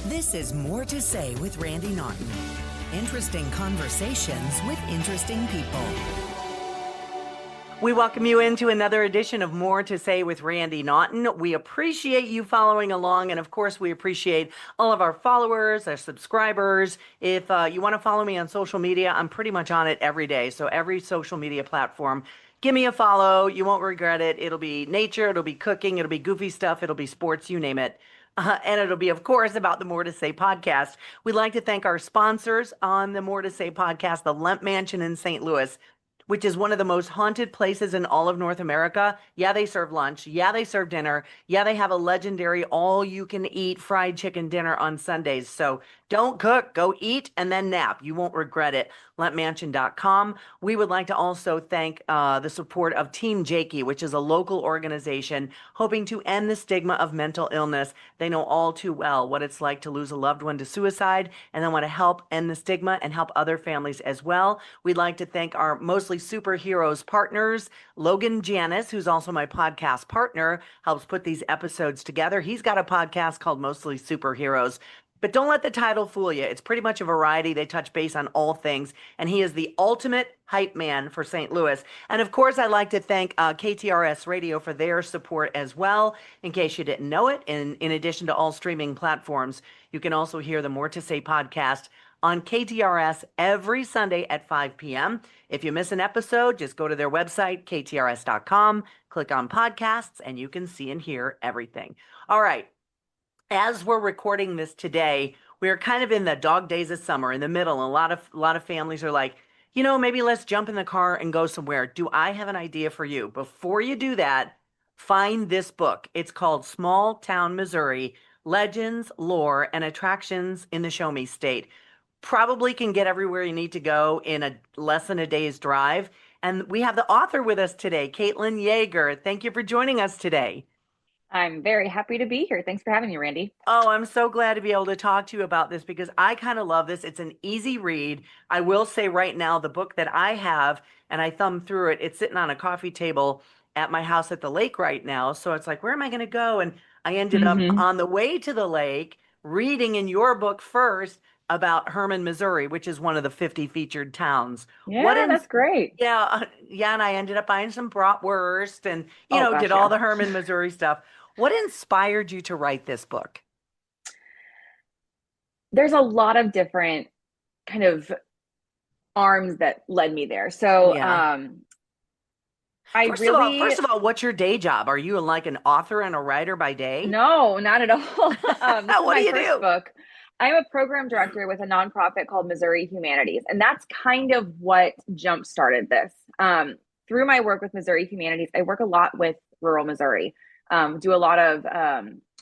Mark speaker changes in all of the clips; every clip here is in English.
Speaker 1: This is More to Say with Randy Naughton. Interesting conversations with interesting people.
Speaker 2: We welcome you into another edition of More to Say with Randy Naughton. We appreciate you following along, and of course, we appreciate all of our followers, our subscribers. If you want to follow me on social media, I'm pretty much on it every day. So every social media platform, give me a follow. You won't regret it. It'll be nature, it'll be cooking, it'll be goofy stuff, it'll be sports, you name it. And it'll be, of course, about the More to Say podcast. We'd like to thank our sponsors on the More to Say podcast, the Lemp Mansion in St. Louis, which is one of the most haunted places in all of North America. Yeah, they serve lunch. Yeah, they serve dinner. Yeah, they have a legendary all-you-can-eat fried chicken dinner on Sundays. So don't cook, go eat, and then nap. You won't regret it. LempMansion.com. We would like to also thank the support of Team Jakey, which is a local organization hoping to end the stigma of mental illness. They know all too well what it's like to lose a loved one to suicide, and they want to help end the stigma and help other families as well. We'd like to thank our mostly superheroes partners, Logan Janis, who's also my podcast partner, helps put these episodes together. He's got a podcast called Mostly Superheroes. But don't let the title fool you. It's pretty much a variety. They touch base on all things. And he is the ultimate hype man for St. Louis. And of course, I'd like to thank KTRS Radio for their support as well. In case you didn't know it, in addition to all streaming platforms, you can also hear the More to Say podcast on KTRS every Sunday at 5 p.m. If you miss an episode, just go to their website, ktrs.com, click on podcasts, and you can see and hear everything. All right. As we're recording this today, we're kind of in the dog days of summer, in the middle. And a lot of families are like, maybe let's jump in the car and go somewhere. Do I have an idea for you? Before you do that, find this book. It's called Small Town Missouri: Legends, Lore, and Attractions in the Show Me State. Probably can get everywhere you need to go in less than a day's drive. And we have the author with us today, Caitlin Yager. Thank you for joining us today.
Speaker 3: I'm very happy to be here. Thanks for having me, Randy.
Speaker 2: Oh, I'm so glad to be able to talk to you about this because I kind of love this. It's an easy read. I will say right now, the book that I have, and I thumbed through it, it's sitting on a coffee table at my house at the lake right now. So it's like, where am I going to go? And I ended up on the way to the lake reading in your book first about Hermann, Missouri, which is one of the 50 featured towns.
Speaker 3: Yeah, that's great.
Speaker 2: Yeah, and I ended up buying some bratwurst and, did all the Hermann, Missouri stuff. What inspired you to write this book?
Speaker 3: There's a lot of different kind of arms that led me there. So,
Speaker 2: First of all, what's your day job? Are you like an author and a writer by day?
Speaker 3: No, not at all.
Speaker 2: What do you do?
Speaker 3: Book. I'm a program director with a nonprofit called Missouri Humanities, and that's kind of what jump-started this. Through my work with Missouri Humanities, I work a lot with rural Missouri. Do a lot of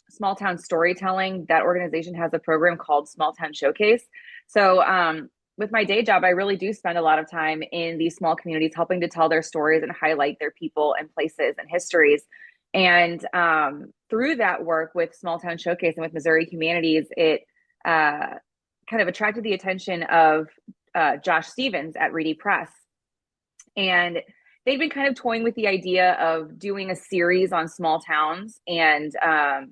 Speaker 3: small town storytelling. That organization has a program called Small Town Showcase. So with my day job, I really do spend a lot of time in these small communities, helping to tell their stories and highlight their people and places and histories. And through that work with Small Town Showcase and with Missouri Humanities, it kind of attracted the attention of Josh Stevens at Reedy Press. And they've been kind of toying with the idea of doing a series on small towns. And,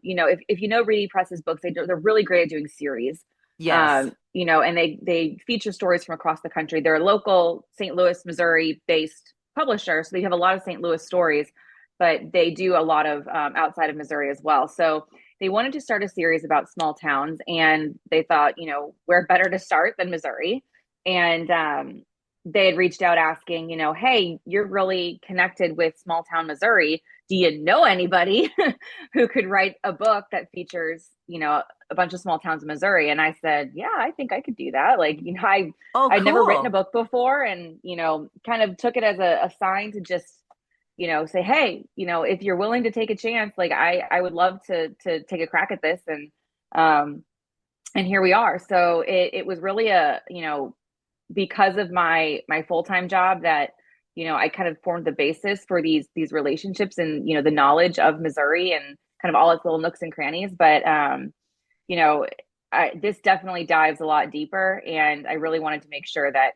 Speaker 3: if you know Reedy Press's books, they're really great at doing series.
Speaker 2: Yes.
Speaker 3: And they feature stories from across the country. They're a local St. Louis, Missouri-based publisher. So they have a lot of St. Louis stories, but they do a lot of outside of Missouri as well. So they wanted to start a series about small towns. And they thought, where better to start than Missouri? And they had reached out asking, hey, you're really connected with small town Missouri. Do you know anybody who could write a book that features, a bunch of small towns in Missouri? And I said, yeah, I think I could do that. I'd never written a book before, and, kind of took it as a sign to just, say, hey, if you're willing to take a chance, I would love to take a crack at this. And here we are. So it was really because of my full-time job that, I kind of formed the basis for these relationships and, the knowledge of Missouri and kind of all its little nooks and crannies. But, this definitely dives a lot deeper. And I really wanted to make sure that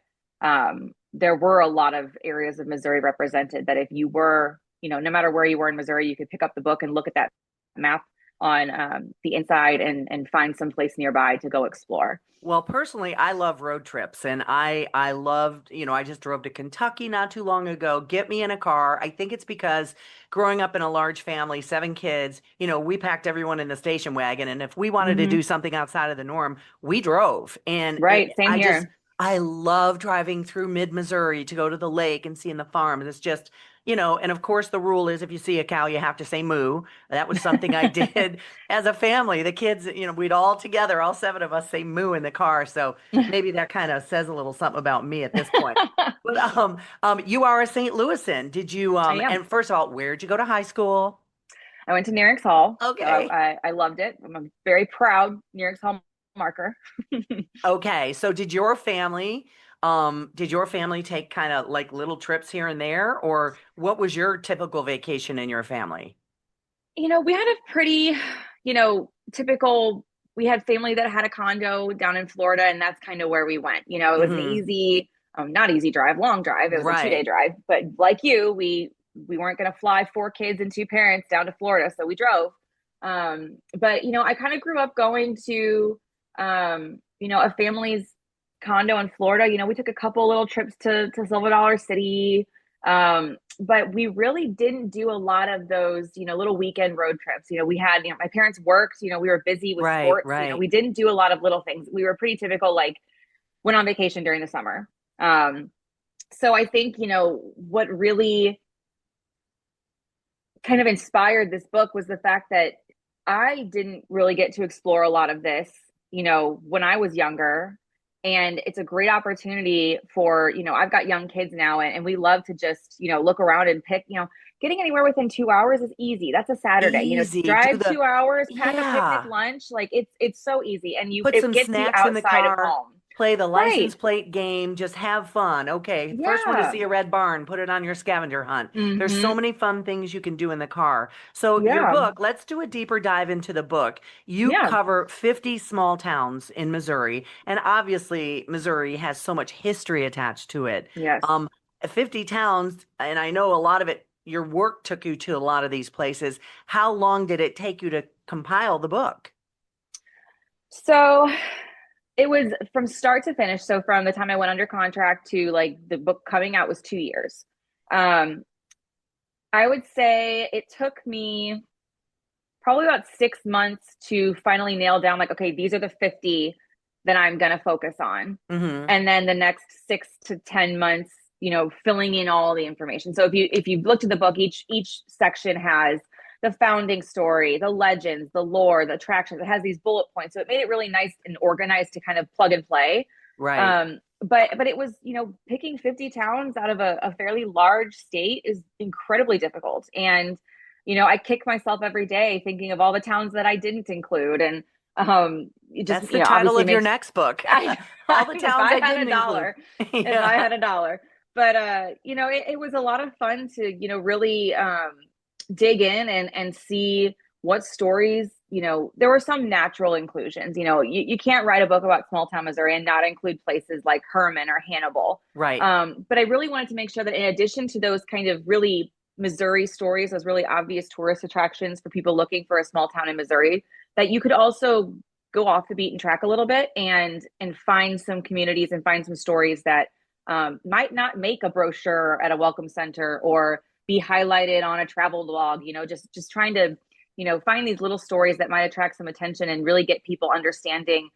Speaker 3: there were a lot of areas of Missouri represented, that if you were, no matter where you were in Missouri, you could pick up the book and look at that map on the inside and find some place nearby to go explore.
Speaker 2: Well, personally, I love road trips and I loved, I just drove to Kentucky not too long ago. Get me in a car. I think it's because growing up in a large family, 7 kids, we packed everyone in the station wagon, and if we wanted to
Speaker 3: Hmm.
Speaker 2: do something outside of the norm, we drove. And
Speaker 3: Right, same here.
Speaker 2: I love driving through mid-Missouri to go to the lake and seeing the farms. It's just, and of course the rule is if you see a cow, you have to say moo. That was something I did as a family. The kids, we'd all together, all 7 of us say moo in the car. So maybe that kind of says a little something about me at this point. But you are a St. Louisan. Did you
Speaker 3: I am.
Speaker 2: and first of all, where'd you go to high school?
Speaker 3: I went to Nearix Hall, so
Speaker 2: Okay.
Speaker 3: I loved it. I'm a very proud Nearix Hall marker.
Speaker 2: Okay. So did your family take kind of like little trips here and there, or what was your typical vacation in your family?
Speaker 3: We had a pretty, typical, we had family that had a condo down in Florida, and that's kind of where we went. It was an
Speaker 2: Hmm.
Speaker 3: easy, not easy drive, long drive. It was a 2 day
Speaker 2: Right.
Speaker 3: drive. But like you, we weren't going to fly 4 kids and 2 parents down to Florida, so we drove. But I kind of grew up going to, a family's condo in Florida. We took a couple little trips to Silver Dollar City. But we really didn't do a lot of those, little weekend road trips. We had, my parents worked, we were busy with
Speaker 2: Right.
Speaker 3: sports.
Speaker 2: Right.
Speaker 3: We didn't do a lot of little things. We were pretty typical, like went on vacation during the summer. So I think, what really kind of inspired this book was the fact that I didn't really get to explore a lot of this, when I was younger. And it's a great opportunity for, I've got young kids now, and we love to just, look around and pick, getting anywhere within 2 hours is easy. That's a Saturday,
Speaker 2: Easy. Do
Speaker 3: drive
Speaker 2: the
Speaker 3: 2 hours, pack a picnic
Speaker 2: Yeah.
Speaker 3: lunch. Like it's so easy. And
Speaker 2: Put
Speaker 3: it
Speaker 2: some
Speaker 3: gets you
Speaker 2: snacks in the
Speaker 3: outside of
Speaker 2: car,
Speaker 3: home.
Speaker 2: play the
Speaker 3: Right.
Speaker 2: license plate game, just have fun. Okay, first one to
Speaker 3: Yeah.
Speaker 2: see a red barn, put it on your scavenger hunt. There's so
Speaker 3: Hmm.
Speaker 2: many fun things you can do in the car. So, your
Speaker 3: Yeah.
Speaker 2: book, let's do a deeper dive into the book. You
Speaker 3: Yeah.
Speaker 2: cover 50 small towns in Missouri, and obviously, Missouri has so much history attached to it.
Speaker 3: Yes.
Speaker 2: Um, 50 towns, and I know a lot of it, your work took you to a lot of these places. How long did it take you to compile the book?
Speaker 3: So it was from start to finish. So from the time I went under contract to like the book coming out was 2 years. Um, I would say it took me probably about 6 months to finally nail down, like, okay, these are the 50 that I'm going to focus on.
Speaker 2: Hmm.
Speaker 3: And then the next 6 to 10 months, filling in all the information. So if you've looked at the book, each section has the founding story, the legends, the lore, the attractions. It has these bullet points. So it made it really nice and organized to kind of plug and play.
Speaker 2: Right.
Speaker 3: But it was, picking 50 towns out of a fairly large state is incredibly difficult. And, I kick myself every day thinking of all the towns that I didn't include. And it just,
Speaker 2: That's the title
Speaker 3: obviously
Speaker 2: of your
Speaker 3: makes
Speaker 2: next book.
Speaker 3: I
Speaker 2: All the
Speaker 3: if
Speaker 2: towns
Speaker 3: I
Speaker 2: I
Speaker 3: had a
Speaker 2: didn't include.
Speaker 3: dollar, if I
Speaker 2: Yeah.
Speaker 3: had a dollar. But it was a lot of fun to, really dig in and see what stories, there were some natural inclusions. You can't write a book about small town Missouri and not include places like Herman or Hannibal.
Speaker 2: Right.
Speaker 3: But I really wanted to make sure that in addition to those kind of really Missouri stories, those really obvious tourist attractions for people looking for a small town in Missouri, that you could also go off the beaten track a little bit and find some communities and find some stories that might not make a brochure at a welcome center or be highlighted on a travel blog. Just trying to find these little stories that might attract some attention and really get people understanding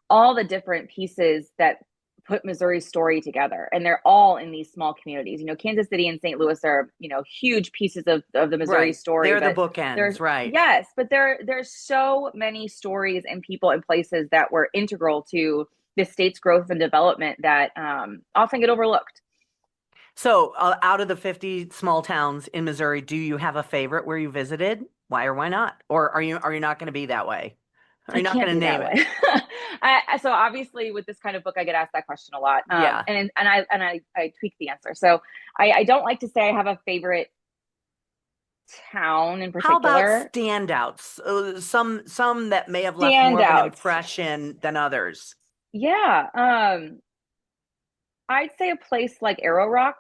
Speaker 3: all the different pieces that put Missouri's story together. And they're all in these small communities. Kansas City and St. Louis are, huge pieces of the Missouri
Speaker 2: Right.
Speaker 3: story,
Speaker 2: They're the
Speaker 3: but
Speaker 2: bookends.
Speaker 3: there's,
Speaker 2: Right.
Speaker 3: yes, but there's so many stories and people and places that were integral to the state's growth and development that often get overlooked.
Speaker 2: So, out of the 50 small towns in Missouri, do you have a favorite where you visited? Why or why not? Or are you not going to be that way? Are
Speaker 3: I
Speaker 2: you not
Speaker 3: can't
Speaker 2: going to
Speaker 3: be
Speaker 2: name
Speaker 3: that
Speaker 2: it?
Speaker 3: way. So obviously with this kind of book, I get asked that question a lot.
Speaker 2: Yeah.
Speaker 3: And I tweak the answer. So I don't like to say I have a favorite town in
Speaker 2: How about
Speaker 3: particular.
Speaker 2: standouts? Some that may have left more of an
Speaker 3: Standouts.
Speaker 2: impression than others.
Speaker 3: Yeah. I'd say a place like Arrow Rock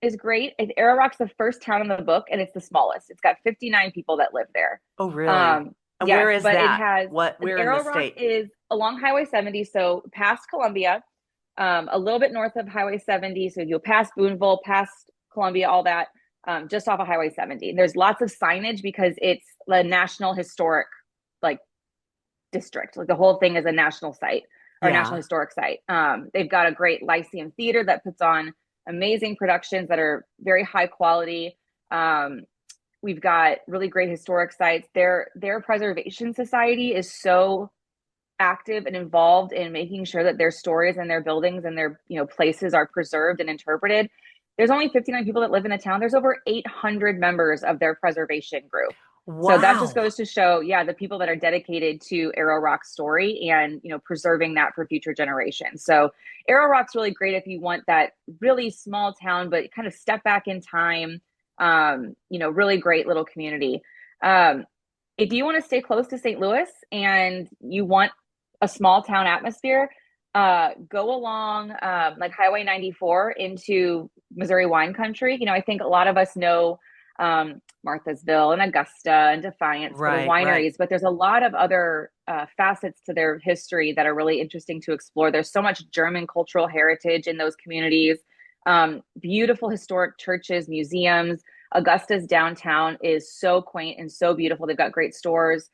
Speaker 3: is great. Arrow Rock's the first town in the book, and it's the smallest. It's got 59 people that live there.
Speaker 2: Oh, really? And
Speaker 3: Yes,
Speaker 2: where is
Speaker 3: but it
Speaker 2: that?
Speaker 3: has
Speaker 2: Where in the
Speaker 3: Arrow Rock
Speaker 2: state?
Speaker 3: is along Highway 70, so past Columbia, a little bit north of Highway 70. So you'll pass Boonville, past Columbia, all that, just off of Highway 70. There's lots of signage because it's the National Historic like district. Like the whole thing is a national site or
Speaker 2: Yeah.
Speaker 3: national historic site. They've got a great Lyceum Theater that puts on amazing productions that are very high quality. We've got really great historic sites. Their preservation society is so active and involved in making sure that their stories and their buildings and their places are preserved and interpreted. There's only 59 people that live in the town. There's over 800 members of their preservation group.
Speaker 2: Wow.
Speaker 3: So that just goes to show, the people that are dedicated to Arrow Rock's story and, preserving that for future generations. So Arrow Rock's really great if you want that really small town, but kind of step back in time, really great little community. If you want to stay close to St. Louis and you want a small town atmosphere, go along like Highway 94 into Missouri wine country. I think a lot of us know Marthasville and Augusta and Defiance for the wineries, but there's a lot of other facets to their history that are really interesting to explore. There's so much German cultural heritage in those communities, beautiful historic churches, museums. Augusta's downtown is so quaint and so beautiful. They've got great stores.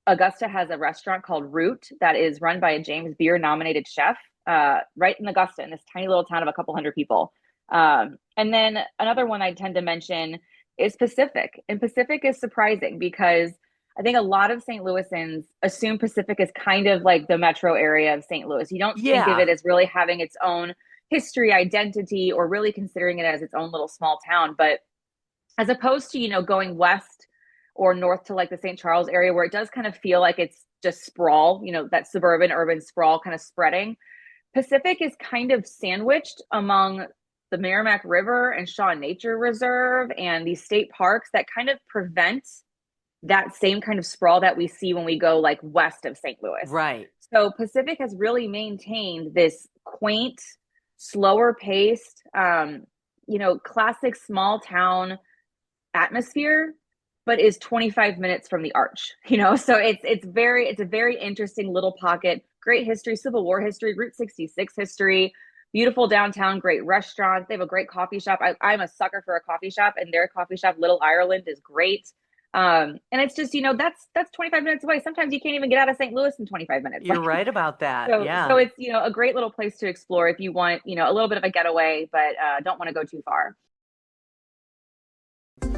Speaker 3: Augusta has a restaurant called Root that is run by a James Beard nominated chef right in Augusta, in this tiny little town of a couple hundred people. And then another one I tend to mention is Pacific. And Pacific is surprising because I think a lot of St. Louisans assume Pacific is kind of like the metro area of St. Louis. You don't think of it as really having its own history, identity, or really considering it as its own little small town. But as opposed to, going west or north to like the St. Charles area, where it does kind of feel like it's just sprawl, that suburban urban sprawl kind of spreading, Pacific is kind of sandwiched among the Merrimack River and Shaw Nature Reserve and these state parks that kind of prevent that same kind of sprawl that we see when we go like west of St. Louis.
Speaker 2: Right.
Speaker 3: So Pacific has really maintained this quaint, slower paced, classic small town atmosphere, but is 25 minutes from the arch, so it's a very interesting little pocket, great history, Civil War history, Route 66 history, beautiful downtown, great restaurants. They have a great coffee shop. I'm a sucker for a coffee shop, and their coffee shop, Little Ireland, is great. And it's just, that's 25 minutes away. Sometimes you can't even get out of St. Louis in 25 minutes.
Speaker 2: You're right about that.
Speaker 3: So it's, a great little place to explore if you want, a little bit of a getaway, but don't want to go too far.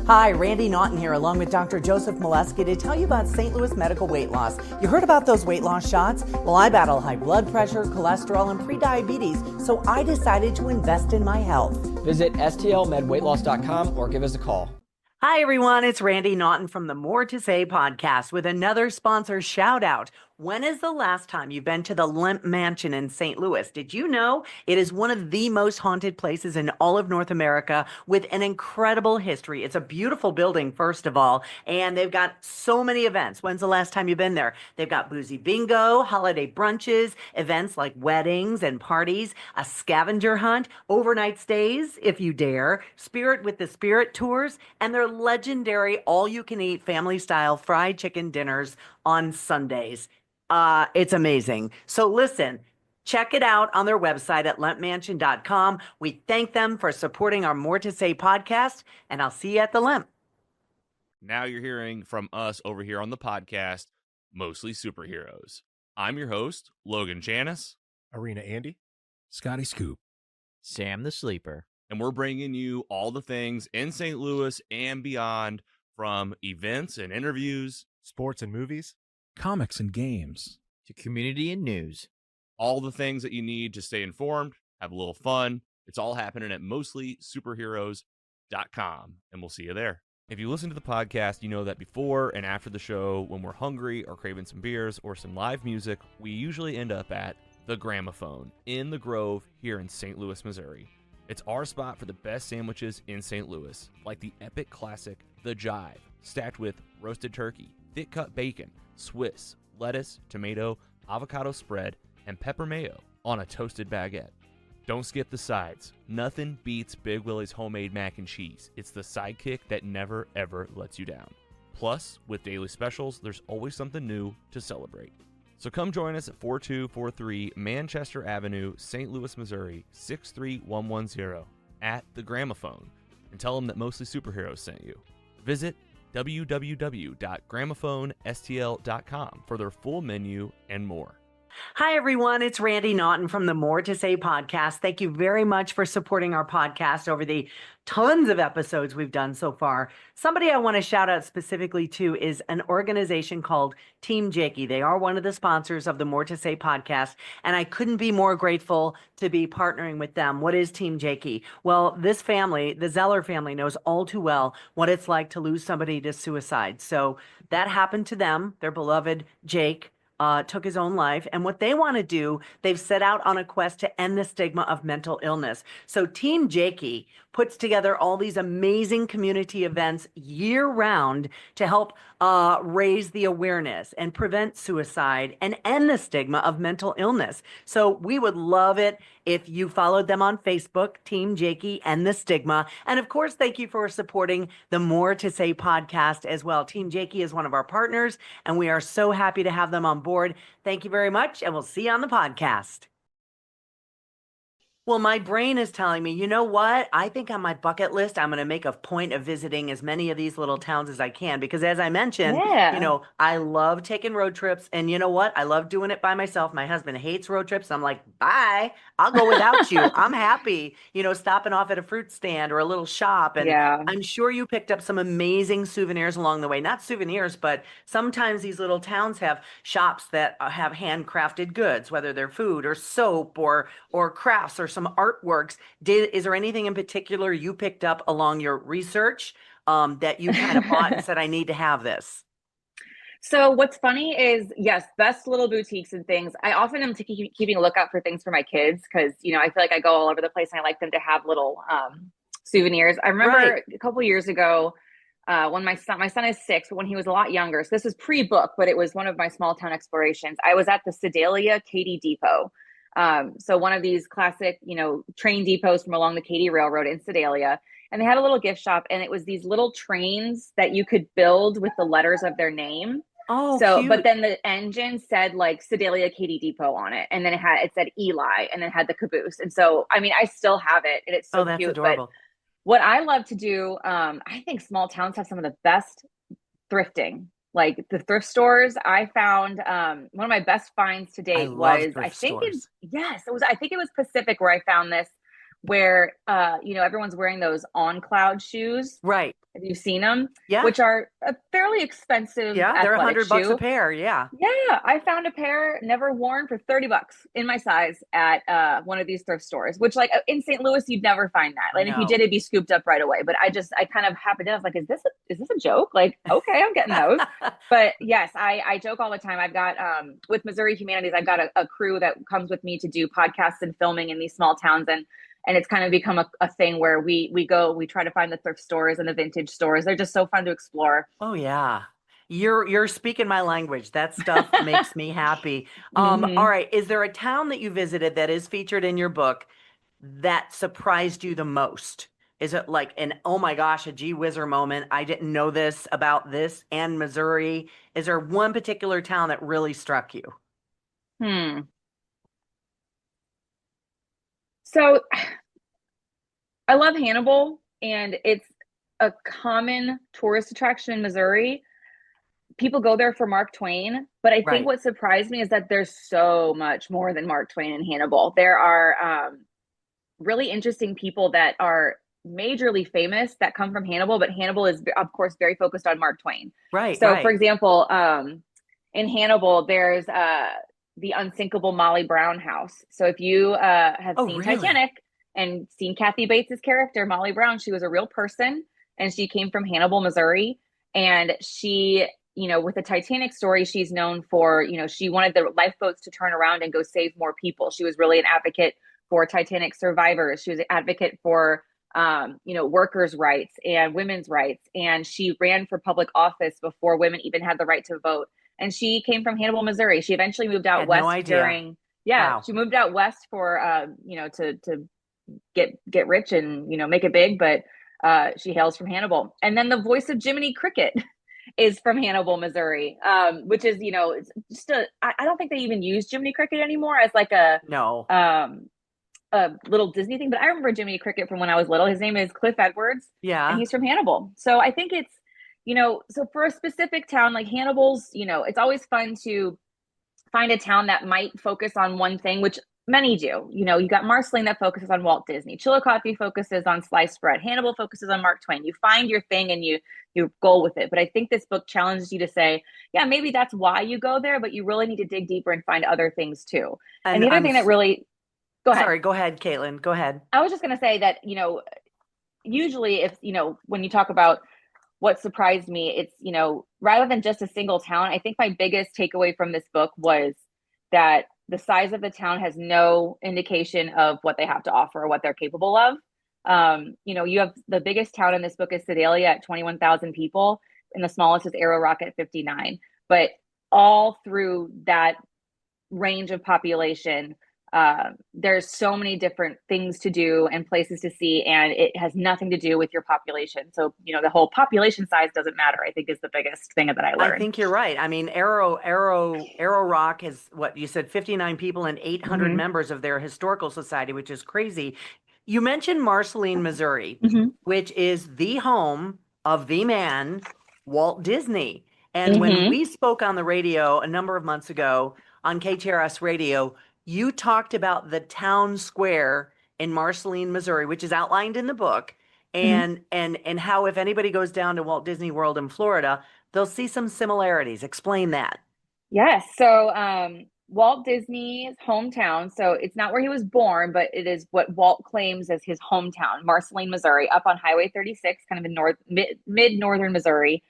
Speaker 2: Hi, Randy Naughton here, along with Dr. Joseph Molesky, to tell you about St. Louis Medical Weight Loss. You heard about those weight loss shots? Well, I battle high blood pressure, cholesterol, and prediabetes, so I decided to invest in my health.
Speaker 4: Visit stlmedweightloss.com or give us a call.
Speaker 2: Hi, everyone. It's Randy Naughton from the More to Say podcast with another sponsor shout out. When is the last time you've been to the Lemp Mansion in St. Louis? Did you know it is one of the most haunted places in all of North America with an incredible history? It's a beautiful building, first of all, and they've got so many events. When's the last time you've been there? They've got boozy bingo, holiday brunches, events like weddings and parties, a scavenger hunt, overnight stays, if you dare, Spirit with the Spirit tours, and their legendary all-you-can-eat family-style fried chicken dinners on Sundays. It's amazing. So listen, check it out on their website at lempmansion.com. We thank them for supporting our More to Say podcast, and I'll see you at the Lemp.
Speaker 5: Now you're hearing from us over here on the podcast, Mostly Superheroes. I'm your host, Logan Janis.
Speaker 6: Arena Andy. Scotty Scoop.
Speaker 7: Sam the Sleeper.
Speaker 5: And we're bringing you all the things in St. Louis and beyond, from events and interviews,
Speaker 6: sports and movies, comics and games,
Speaker 7: to community and news.
Speaker 5: All the things that you need to stay informed, have a little fun. It's all happening at mostlysuperheroes.com, and we'll see you there. If you listen to the podcast, you know that before and after the show, when we're hungry or craving some beers or some live music, we usually end up at the Gramophone in the Grove here in St. Louis, Missouri. It's our spot for the best sandwiches in St. Louis, like the epic classic The Jive, stacked with roasted turkey, thick-cut bacon, Swiss, lettuce, tomato, avocado spread, and pepper mayo on a toasted baguette. Don't skip the sides. Nothing beats Big Willie's homemade mac and cheese. It's the sidekick that never, ever lets you down. Plus, with daily specials, there's always something new to celebrate. So come join us at 4243 Manchester Avenue, St. Louis, Missouri, 63110 at The Gramophone, and tell them that Mostly Superheroes sent you. Visit www.gramophoneSTL.com for their full menu and more.
Speaker 2: Hi, everyone. It's Randy Naughton from the More to Say podcast. Thank you very much for supporting our podcast over the tons of episodes we've done so far. Somebody I want to shout out specifically to is an organization called Team Jakey. They are one of the sponsors of the More to Say podcast, and I couldn't be more grateful to be partnering with them. What is Team Jakey? Well, this family, the Zeller family, knows all too well what it's like to lose somebody to suicide. So that happened to them. Their beloved Jake took his own life. And what they want to do, they've set out on a quest to end the stigma of mental illness. So Team Jakey puts together all these amazing community events year round to help raise the awareness and prevent suicide and end the stigma of mental illness. So we would love it if you followed them on Facebook, Team Jakey and the Stigma. And of course, thank you for supporting the More to Say podcast as well. Team Jakey is one of our partners, and we are so happy to have them on board. Thank you very much, and we'll see you on the podcast. Well, my brain is telling me, you know what? I think on my bucket list, I'm going to make a point of visiting as many of these little towns as I can, because as I mentioned,
Speaker 3: Yeah.
Speaker 2: you know, I love taking road trips, and you know what? I love doing it by myself. My husband hates road trips. I'm like, bye, I'll go without you. I'm happy, you know, stopping off at a fruit stand or a little shop. And
Speaker 3: Yeah.
Speaker 2: I'm sure you picked up some amazing souvenirs along the way. Not souvenirs, but sometimes these little towns have shops that have handcrafted goods, whether they're food or soap or crafts or some artworks. Is there anything in particular you picked up along your research that you kind of bought and said, I need to have this?
Speaker 3: So what's funny is, yes, best little boutiques and things. I often am keeping a lookout for things for my kids because, you know, I feel like I go all over the place and I like them to have little souvenirs. I remember a couple years ago when my son is 6, but when he was a lot younger. So this is pre-book, but it was one of my small town explorations. I was at the Sedalia Katy Depot. So one of these classic, you know, train depots from along the Katy Railroad in Sedalia. And they had a little gift shop, and it was these little trains that you could build with the letters of their name.
Speaker 2: Oh,
Speaker 3: so
Speaker 2: cute.
Speaker 3: But then the engine said like Sedalia Katy Depot on it, and then it said Eli, and then it had the caboose. And so, I mean, I still have it, and it's so
Speaker 2: that's
Speaker 3: cute.
Speaker 2: adorable.
Speaker 3: But what I love to do, I think small towns have some of the best thrifting. Like the thrift stores, I found one of my best finds to date was, I think it was Pacific where I found this, where you know, everyone's wearing those On Cloud shoes.
Speaker 2: Right.
Speaker 3: Have you seen them?
Speaker 2: Yeah.
Speaker 3: Which are a fairly expensive.
Speaker 2: Yeah, they're $100
Speaker 3: shoe.
Speaker 2: a pair. Yeah.
Speaker 3: Yeah, I found a pair never worn for $30 in my size at one of these thrift stores. Which, like in St. Louis, you'd never find that. Like if you did, it'd be scooped up right away. But I kind of happened to. I was like, is this a joke? Like, okay, I'm getting those. But yes, I joke all the time. I've got with Missouri Humanities, I've got a crew that comes with me to do podcasts and filming in these small towns, and it's kind of become a thing where we try to find the thrift stores and the vintage stores. They're just so fun to explore.
Speaker 2: Oh yeah. You're speaking my language. That stuff makes me happy. All right. Is there a town that you visited that is featured in your book that surprised you the most? Is it like an, oh my gosh, a gee whizzer moment? I didn't know this about this and Missouri. Is there one particular town that really struck you?
Speaker 3: So I love Hannibal, and it's a common tourist attraction in Missouri. People go there for Mark Twain, but I think what surprised me is that there's so much more than Mark Twain in Hannibal. There are really interesting people that are majorly famous that come from Hannibal, but Hannibal is, of course, very focused on Mark Twain.
Speaker 2: Right.
Speaker 3: So, for example, in Hannibal, there's the unsinkable Molly Brown house. So if you have seen Titanic and seen Kathy Bates's character, Molly Brown, she was a real person, and she came from Hannibal, Missouri. And she, you know, with the Titanic story, she's known for, you know, she wanted the lifeboats to turn around and go save more people. She was really an advocate for Titanic survivors. She was an advocate for, you know, workers' rights and women's rights. And she ran for public office before women even had the right to vote. And she came from Hannibal, Missouri. She eventually moved out west she moved out west for, you know, to get rich and, you know, make it big. But she hails from Hannibal. And then the voice of Jiminy Cricket is from Hannibal, Missouri, which is, it's just I don't think they even use Jiminy Cricket anymore as like
Speaker 2: No.
Speaker 3: a little Disney thing, but I remember Jiminy Cricket from when I was little. His name is Cliff Edwards, and
Speaker 2: Yeah.
Speaker 3: he's from Hannibal. So I think it's, so for a specific town like Hannibal's, it's always fun to find a town that might focus on one thing, which many do. You got Marceline that focuses on Walt Disney. Chillicothe focuses on sliced bread. Hannibal focuses on Mark Twain. You find your thing and you go with it. But I think this book challenges you to say, yeah, maybe that's why you go there, but you really need to dig deeper and find other things too. And the other thing that really, go ahead.
Speaker 2: Sorry, go ahead, Caitlin. Go ahead.
Speaker 3: I was just going to say that, usually if, when you talk about what surprised me, it's, rather than just a single town, I think my biggest takeaway from this book was that the size of the town has no indication of what they have to offer or what they're capable of. You have the biggest town in this book is Sedalia at 21,000 people, and the smallest is Arrow Rock at 59. But all through that range of population, there's so many different things to do and places to see, and it has nothing to do with your population. So, the whole population size doesn't matter, I think, is the biggest thing that I learned.
Speaker 2: I think you're right. I mean, Arrow Rock has, what you said, 59 people and 800 members of their historical society, which is crazy. You mentioned Marceline, Missouri, which is the home of the man, Walt Disney. And when we spoke on the radio a number of months ago on KTRS Radio, you talked about the town square in Marceline, Missouri, which is outlined in the book, and how if anybody goes down to Walt Disney World in Florida, they'll see some similarities. Explain that.
Speaker 3: Yes. So Walt Disney's hometown, so it's not where he was born, but it is what Walt claims as his hometown, Marceline, Missouri, up on Highway 36, kind of in mid-northern Missouri.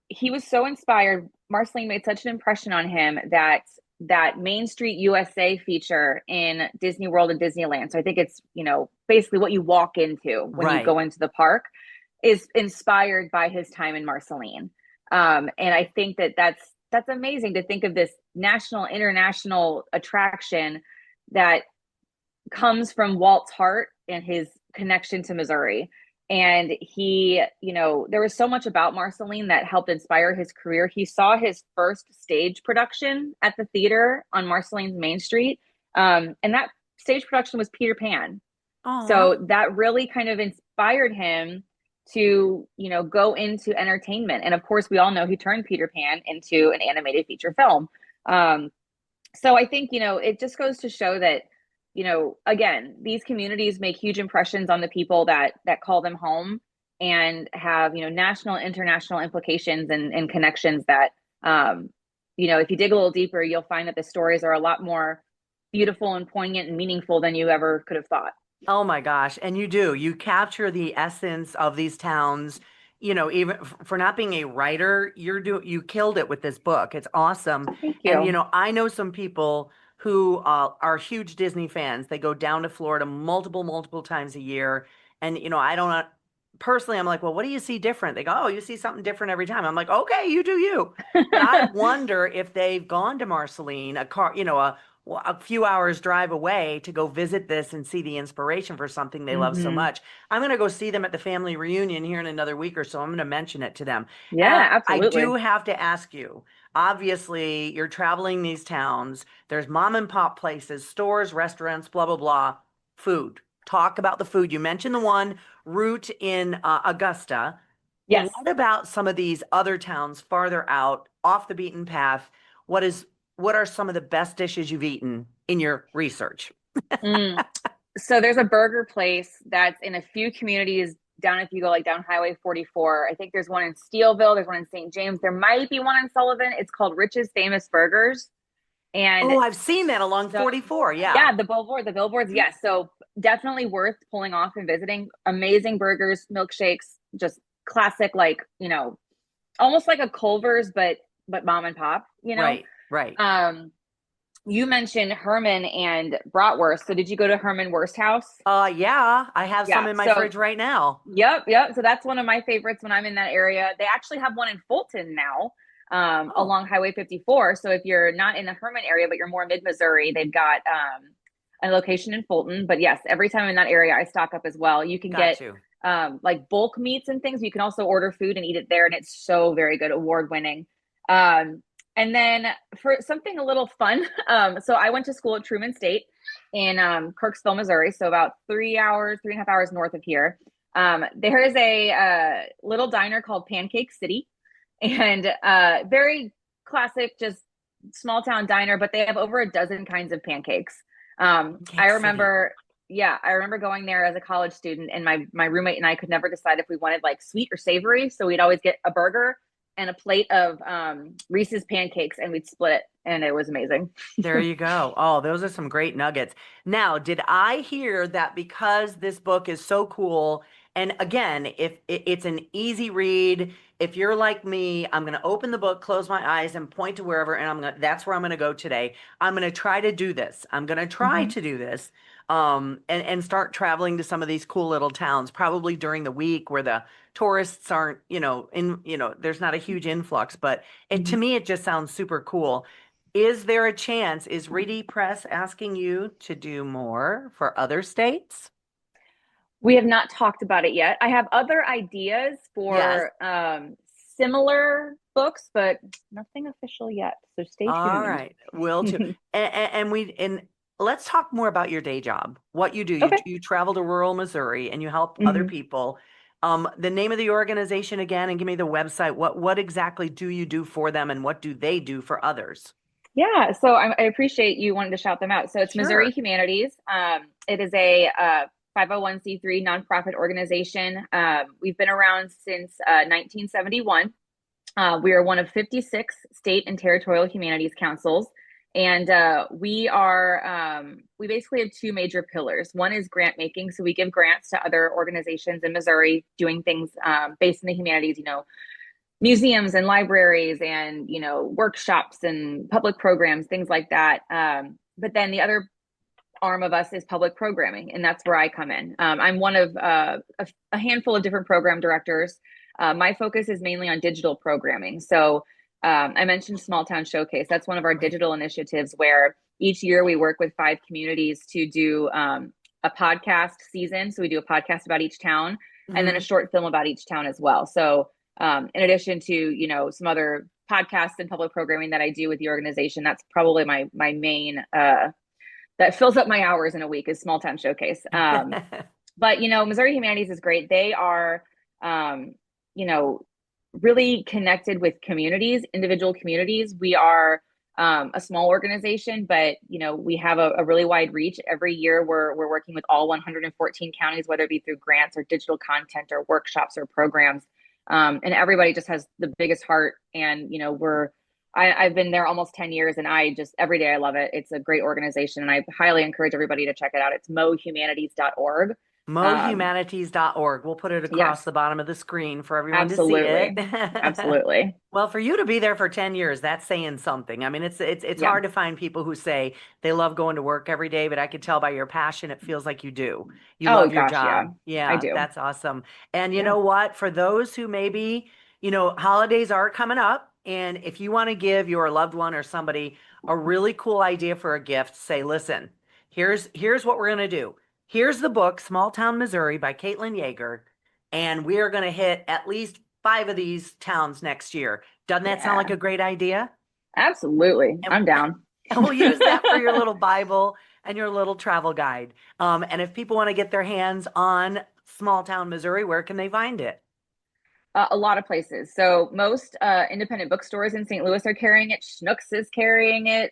Speaker 3: He was so inspired. Marceline made such an impression on him that Main Street USA feature in Disney World and Disneyland. So I think it's, basically what you walk into when you go into the park is inspired by his time in Marceline. And I think that's amazing to think of this national, international attraction that comes from Walt's heart and his connection to Missouri. And he, there was so much about Marceline that helped inspire his career. He saw his first stage production at the theater on Marceline's Main Street. And that stage production was Peter Pan.
Speaker 2: Aww.
Speaker 3: So that really kind of inspired him to, go into entertainment. And of course, we all know he turned Peter Pan into an animated feature film. So I think, it just goes to show that, again, these communities make huge impressions on the people that call them home, and have, national, international implications and connections that, if you dig a little deeper, you'll find that the stories are a lot more beautiful and poignant and meaningful than you ever could have thought.
Speaker 2: Oh my gosh. And you capture the essence of these towns, even for not being a writer, you killed it with this book. It's awesome.
Speaker 3: Thank you.
Speaker 2: And, I know some people who are huge Disney fans. They go down to Florida multiple times a year. And, I don't personally, I'm like, well, what do you see different? They go, oh, you see something different every time. I'm like, okay, you do you. But I wonder if they've gone to Marceline, a few hours drive away to go visit this and see the inspiration for something they love so much. I'm going to go see them at the family reunion here in another week or so. I'm going to mention it to them.
Speaker 3: Yeah, absolutely.
Speaker 2: I do have to ask you, obviously you're traveling these towns. There's mom and pop places, stores, restaurants, blah, blah, blah. Food. Talk about the food. You mentioned the one route in Augusta.
Speaker 3: Yes.
Speaker 2: What about some of these other towns farther out, off the beaten path? What are some of the best dishes you've eaten in your research?
Speaker 3: So there's a burger place that's in a few communities down, if you go down Highway 44. I think there's one in Steelville. There's one in St. James. There might be one in Sullivan. It's called Rich's Famous Burgers. And
Speaker 2: I've seen that along 44. Yeah.
Speaker 3: Yeah. The billboards. Yes. So definitely worth pulling off and visiting. Amazing burgers, milkshakes, just classic, almost like a Culver's, but mom and pop,
Speaker 2: Right.
Speaker 3: You mentioned Herman and bratwurst. So did you go to Herman Wurst House?
Speaker 2: Yeah, I have some in my fridge right now.
Speaker 3: Yep. So that's one of my favorites when I'm in that area. They actually have one in Fulton now, along Highway 54. So if you're not in the Herman area, but you're more mid-Missouri, they've got a location in Fulton. But yes, every time I'm in that area, I stock up as well. You can get like bulk meats and things. You can also order food and eat it there, and it's so very good, award winning. Um, and then for something a little fun, so I went to school at Truman State in Kirksville, Missouri, so about 3 hours, 3.5 hours north of here. There is a little diner called Pancake City, and very classic, just small town diner, but they have over a dozen kinds of pancakes. I remember, I remember going there as a college student, and my roommate and I could never decide if we wanted like sweet or savory. So we'd always get a burger and a plate of Reese's pancakes, and we'd split it, and it was amazing.
Speaker 2: There you go. Oh, those are some great nuggets. Now, did I hear that because this book is so cool, and again, if it's an easy read, if you're like me, I'm going to open the book, close my eyes, and point to wherever, and that's where I'm going to go today. I'm going to try to do this. I'm going to try to do this, and start traveling to some of these cool little towns, probably during the week where the tourists aren't, there's not a huge influx, but to me, it just sounds super cool. Is there a chance, is Reedy Press asking you to do more for other states?
Speaker 3: We have not talked about it yet. I have other ideas for similar books, but nothing official yet. So stay tuned.
Speaker 2: All right, will too. and let's talk more about your day job. What you do.
Speaker 3: Okay.
Speaker 2: You travel to rural Missouri and you help other people. The name of the organization again, and give me the website. What exactly do you do for them, and what do they do for others?
Speaker 3: Yeah, so I appreciate you wanting to shout them out. So it's Missouri Humanities. It is a 501c3 nonprofit organization. We've been around since 1971. We are one of 56 state and territorial humanities councils. And we basically have two major pillars. One is grant making. So we give grants to other organizations in Missouri doing things based in the humanities, museums and libraries and, workshops and public programs, things like that. But then the other arm of us is public programming, and that's where I come in. I'm one of a handful of different program directors. My focus is mainly on digital programming. So I mentioned Small Town Showcase. That's one of our digital initiatives where each year we work with 5 communities to do a podcast season. So we do a podcast about each town and then a short film about each town as well. So in addition to, some other podcasts and public programming that I do with the organization, that's probably my main, that fills up my hours in a week is Small Town Showcase. But, Missouri Humanities is great. They are, really connected with communities, individual communities. We are a small organization, but, we have a really wide reach. Every year we're working with all 114 counties, whether it be through grants or digital content or workshops or programs. And everybody just has the biggest heart. And, I've been there almost 10 years, and every day I love it. It's a great organization, and I highly encourage everybody to check it out. It's mohumanities.org.
Speaker 2: mohumanities.org. We'll put it across the bottom of the screen for everyone to see it.
Speaker 3: Absolutely.
Speaker 2: Well, for you to be there for 10 years, that's saying something. I mean, it's hard to find people who say they love going to work every day, but I could tell by your passion, it feels like you do. You love your job.
Speaker 3: Yeah, I do.
Speaker 2: That's awesome. And you know what? For those who maybe, holidays are coming up, and if you want to give your loved one or somebody a really cool idea for a gift, say, listen, here's what we're going to do. Here's the book, Small Town Missouri by Caitlin Yager, and we are going to hit at least 5 of these towns next year. Doesn't that sound like a great idea?
Speaker 3: Absolutely. I'm down.
Speaker 2: And we'll use that for your little Bible and your little travel guide. And if people want to get their hands on Small Town Missouri, where can they find it?
Speaker 3: A lot of places. So most independent bookstores in St. Louis are carrying it. Schnucks is carrying it.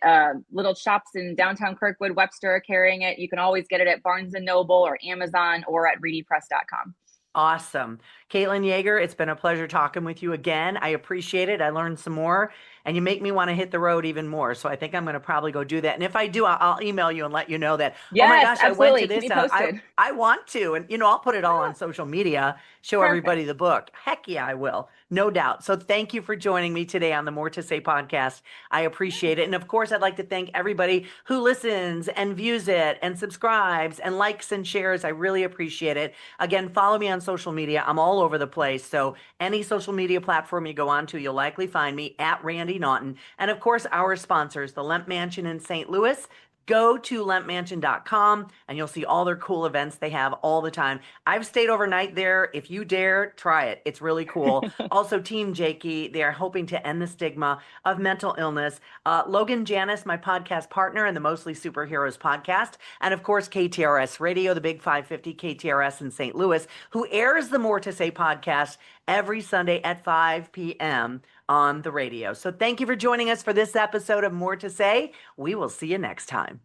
Speaker 3: Little shops in downtown Kirkwood, Webster are carrying it. You can always get it at Barnes & Noble or Amazon or at readypress.com.
Speaker 2: Awesome. Caitlin Yager, it's been a pleasure talking with you again. I appreciate it. I learned some more, and you make me want to hit the road even more. So I think I'm going to probably go do that. And if I do, I'll email you and let you know that,
Speaker 3: yes,
Speaker 2: oh my gosh,
Speaker 3: absolutely.
Speaker 2: I went to this. I want to. And, I'll put it all on social media, show everybody the book. Heck yeah, I will. No doubt. So thank you for joining me today on the More to Say podcast. I appreciate it. And of course, I'd like to thank everybody who listens and views it and subscribes and likes and shares. I really appreciate it. Again, follow me on social media. I'm all over the place. So any social media platform you go on to, you'll likely find me at Randy Naughton. And of course, our sponsors, the Lemp Mansion in St. Louis, Go to lempmansion.com and you'll see all their cool events they have all the time. I've stayed overnight there. If you dare, try it. It's really cool. Also, Team Jakey, they are hoping to end the stigma of mental illness. Logan Janis, my podcast partner in the Mostly Superheroes podcast. And of course, KTRS Radio, the Big 550 KTRS in St. Louis, who airs the More to Say podcast every Sunday at 5 p.m. on the radio. So thank you for joining us for this episode of More to Say. We will see you next time.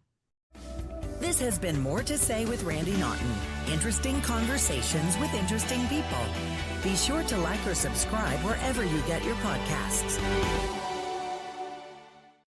Speaker 1: This has been More to Say with Randy Naughton. Interesting conversations with interesting people. Be sure to like or subscribe wherever you get your podcasts.